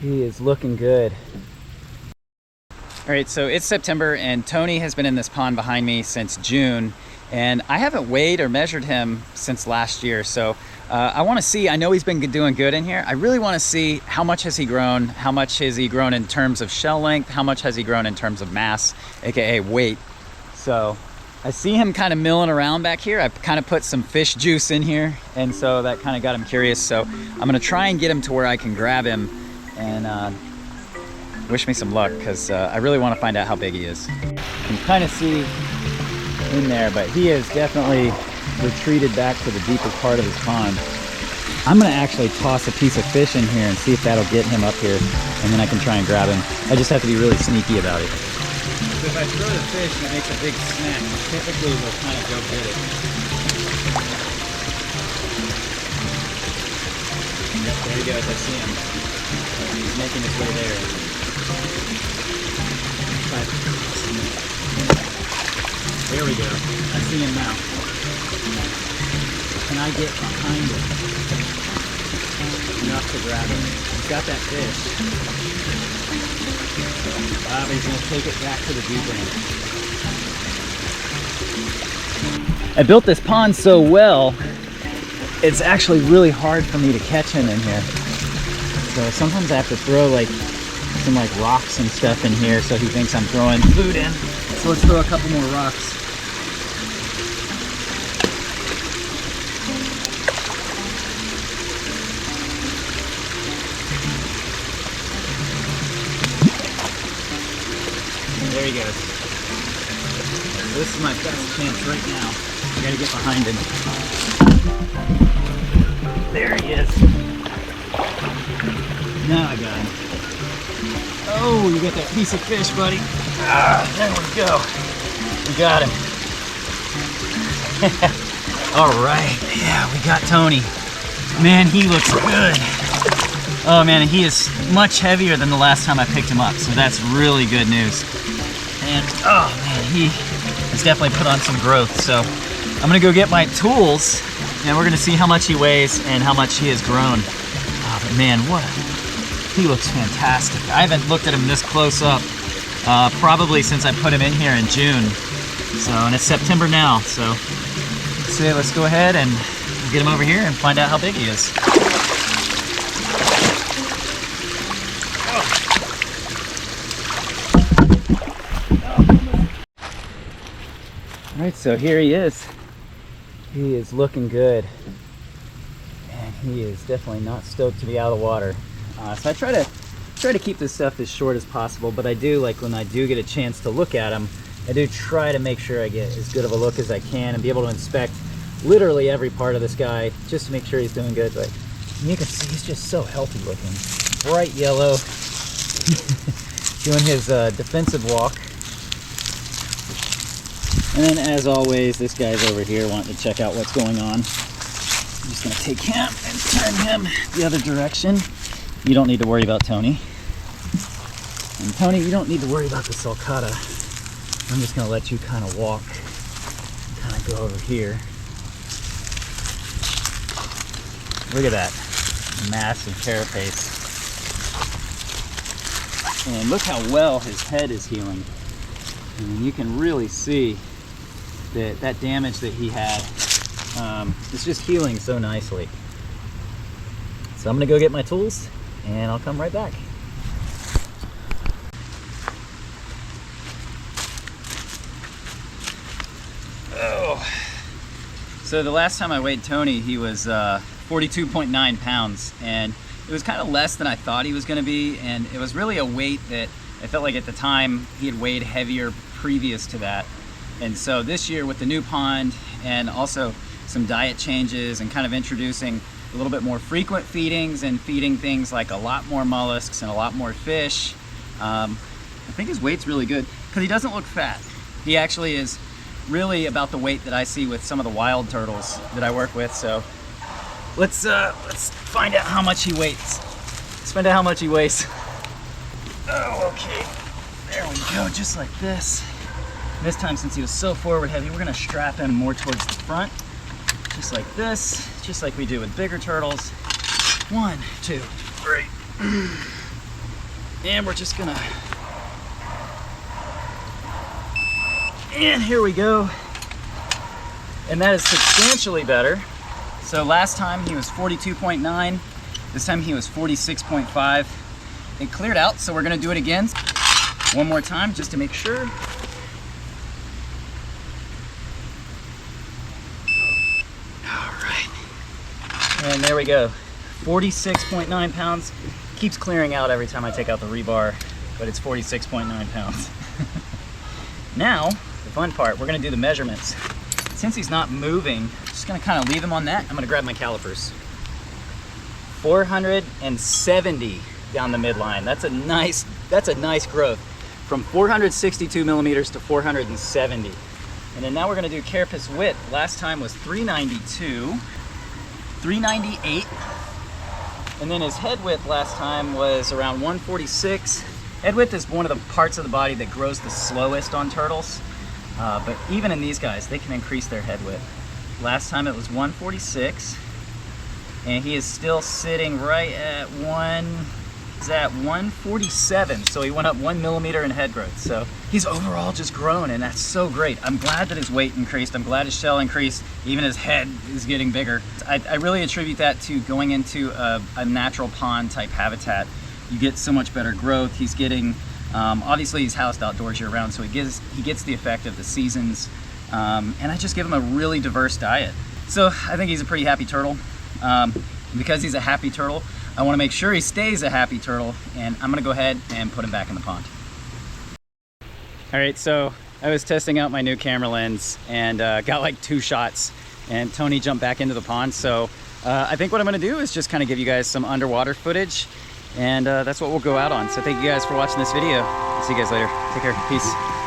He is looking good. All right, so it's September and Tony has been in this pond behind me since June, and I haven't weighed or measured him since last year. So I want to see, I know he's been doing good in here. I really want to see how much has he grown, how much has he grown in terms of shell length, how much has he grown in terms of mass, AKA weight. So I see him kind of milling around back here. I've kind of put some fish juice in here, and so that kind of got him curious. So I'm gonna try and get him to where I can grab him and wish me some luck, because I really want to find out how big he is. You can kind of see in there, but he has definitely retreated back to the deeper part of his pond. I'm gonna actually toss a piece of fish in here and see if that'll get him up here, and then I can try and grab him. I just have to be really sneaky about it. So if I throw the fish and it makes a big smack, typically we'll kind of go get it. Yep, there he goes, I see him. He's making his way there. There we go. I see him now. Can I get behind him enough to grab him? He's got that fish. But he's going to take it back to the deep end. I built this pond so well, it's actually really hard for me to catch him in here. So sometimes I have to throw some rocks and stuff in here so he thinks I'm throwing food in. So let's throw a couple more rocks. There he goes. This is my best chance right now. I gotta get behind him. There he is. Now I got him. Oh, you got that piece of fish, buddy. There we go. We got him. All right. Yeah, we got Tony. Man, he looks good. Oh man, he is much heavier than the last time I picked him up, so that's really good news. And oh man, he has definitely put on some growth. So I'm gonna go get my tools and we're gonna see how much he weighs and how much he has grown. Oh, but man, he looks fantastic. I haven't looked at him this close up probably since I put him in here in June. So, and it's September now. So let's go ahead and get him over here and find out how big he is. All right, so here he is. He is looking good. And he is definitely not stoked to be out of the water. So I try to keep this stuff as short as possible, but I do, when I do get a chance to look at him, I do try to make sure I get as good of a look as I can and be able to inspect literally every part of this guy just to make sure he's doing good. But you can see he's just so healthy looking. Bright yellow, doing his defensive walk. And then as always, this guy's over here wanting to check out what's going on. I'm just gonna take him and turn him the other direction. You don't need to worry about Tony. And Tony, you don't need to worry about the sulcata. I'm just gonna let you kind of walk, kind of go over here. Look at that massive carapace. And look how well his head is healing. And you can really see that damage that he had is just healing so nicely. So I'm gonna go get my tools and I'll come right back. Oh, so the last time I weighed Tony, he was 42.9 pounds, and it was kind of less than I thought he was gonna be, and it was really a weight that I felt like at the time he had weighed heavier previous to that. And so this year with the new pond and also some diet changes and kind of introducing a little bit more frequent feedings and feeding things like a lot more mollusks and a lot more fish, I think his weight's really good because he doesn't look fat. He actually is really about the weight that I see with some of the wild turtles that I work with. So let's find out how much he weighs. Let's find out how much he weighs. Oh, okay. There we go, just like this. This time, since he was so forward heavy, we're gonna strap him more towards the front. Just like this, just like we do with bigger turtles. 1, 2, 3. And we're just gonna, and here we go. And that is substantially better. So last time he was 42.9, this time he was 46.5. It cleared out, so we're gonna do it again one more time just to make sure. All right, and there we go. 46.9 pounds. Keeps clearing out every time I take out the rebar, but it's 46.9 pounds. Now, the fun part, we're gonna do the measurements. Since he's not moving, I'm just gonna kind of leave him on that. I'm gonna grab my calipers. 470 down the midline. That's a nice growth. From 462 millimeters to 470. And then now we're gonna do carapace width. Last time was 392, 398. And then his head width last time was around 146. Head width is one of the parts of the body that grows the slowest on turtles. But even in these guys, they can increase their head width. Last time it was 146. And he is still sitting right at 147. So he went up 1 millimeter in head growth. So he's overall just grown, and that's so great. I'm glad that his weight increased. I'm glad his shell increased. Even his head is getting bigger. I really attribute that to going into a natural pond type habitat. You get so much better growth. He's getting, obviously he's housed outdoors year round, so he gets the effect of the seasons. And I just give him a really diverse diet. So I think he's a pretty happy turtle. Because he's a happy turtle, I want to make sure he stays a happy turtle, and I'm gonna go ahead and put him back in the pond. All right, so I was testing out my new camera lens and got like 2 shots, and Tony jumped back into the pond. So I think what I'm gonna do is just kind of give you guys some underwater footage, and that's what we'll go out on. So thank you guys for watching this video. I'll see you guys later. Take care. Peace.